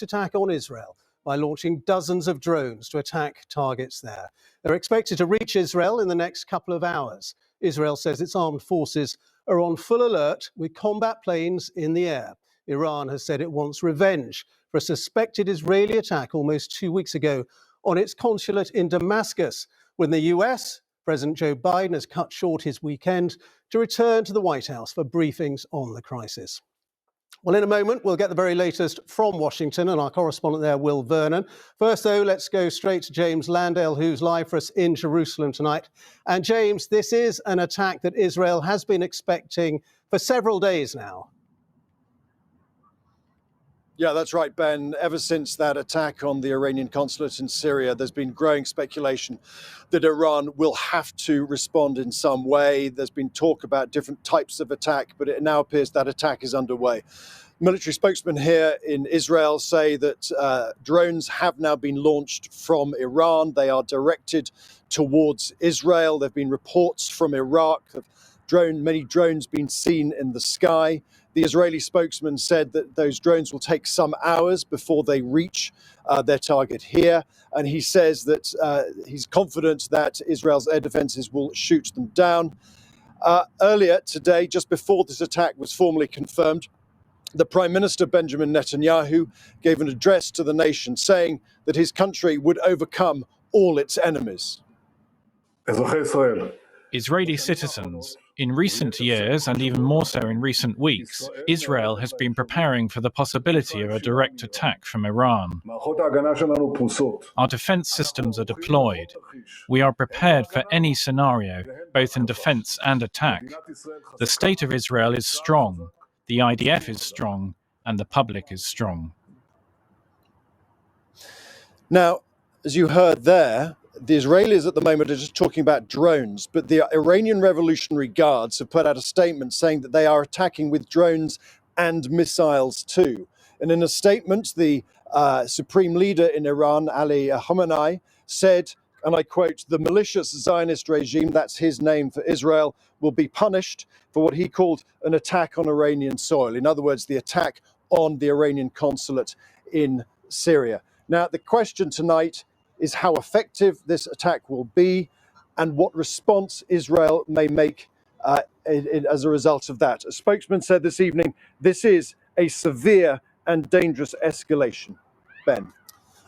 attack on Israel by launching dozens of drones to attack targets there. They're expected to reach Israel in the next couple of hours. Israel says its armed forces are on full alert with combat planes in the air. Iran has said it wants revenge for a suspected Israeli attack almost 2 weeks ago on its consulate in Damascus, when the US, President Joe Biden, has cut short his weekend to return to the White House for briefings on the crisis. Well, in a moment, we'll get the very latest from Washington and our correspondent there, Will Vernon. First, though, let's go straight to James Landale, who's live for us in Jerusalem tonight. And James, this is an attack that Israel has been expecting for several days now. Yeah, that's right, Ben. Ever since that attack on the Iranian consulate in Syria, there's been growing speculation that Iran will have to respond in some way. There's been talk about different types of attack, but it now appears that attack is underway. Military spokesmen here in Israel say that drones have now been launched from Iran. They are directed towards Israel. There have been reports from Iraq of many drones being seen in the sky. The Israeli spokesman said that those drones will take some hours before they reach their target here. And he says that he's confident that Israel's air defenses will shoot them down. Earlier today, just before this attack was formally confirmed, the Prime Minister Benjamin Netanyahu gave an address to the nation saying that his country would overcome all its enemies. Israeli citizens. In recent years, and even more so in recent weeks, Israel has been preparing for the possibility of a direct attack from Iran. Our defense systems are deployed. We are prepared for any scenario, both in defense and attack. The state of Israel is strong, the IDF is strong, and the public is strong. Now, as you heard there, the Israelis at the moment are just talking about drones, but the Iranian Revolutionary Guards have put out a statement saying that they are attacking with drones and missiles too. And in a statement, the supreme leader in Iran, Ali Khamenei, said, and I quote, "The malicious Zionist regime," that's his name for Israel, "will be punished for what he called an attack on Iranian soil." In other words, the attack on the Iranian consulate in Syria. Now, the question tonight is how effective this attack will be and what response Israel may make as a result of that. A spokesman said this evening, this is a severe and dangerous escalation. Ben.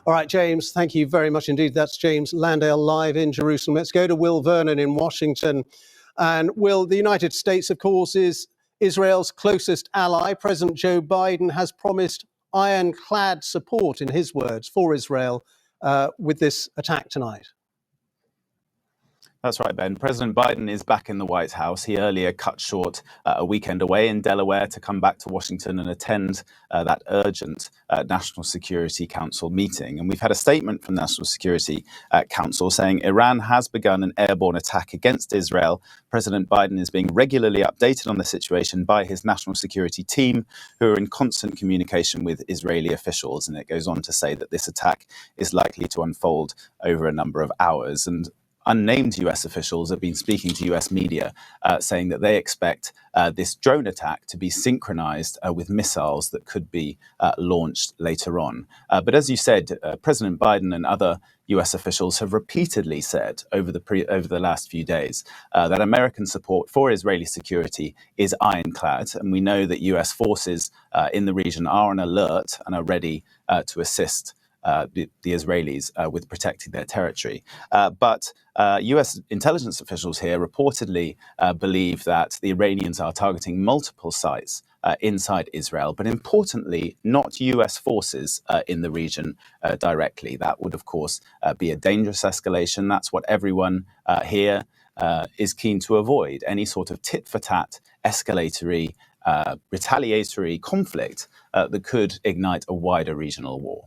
All right, James, thank you very much indeed. That's James Landale live in Jerusalem. Let's go to Will Vernon in Washington. And Will, the United States, of course, is Israel's closest ally. President Joe Biden has promised ironclad support, in his words, for Israel with this attack tonight. That's right, Ben. President Biden is back in the White House. He earlier cut short a weekend away in Delaware to come back to Washington and attend that urgent National Security Council meeting. And we've had a statement from the National Security Council saying Iran has begun an airborne attack against Israel. President Biden is being regularly updated on the situation by his national security team, who are in constant communication with Israeli officials. And it goes on to say that this attack is likely to unfold over a number of hours. And unnamed US officials have been speaking to US media saying that they expect this drone attack to be synchronized with missiles that could be launched later on. But as you said, President Biden and other US officials have repeatedly said over the last few days that American support for Israeli security is ironclad. And we know that US forces in the region are on alert and are ready to assist the Israelis with protecting their territory. But US intelligence officials here reportedly believe that the Iranians are targeting multiple sites inside Israel, but importantly, not US forces in the region directly. That would, of course, be a dangerous escalation. That's what everyone here is keen to avoid, any sort of tit-for-tat, escalatory, retaliatory conflict that could ignite a wider regional war.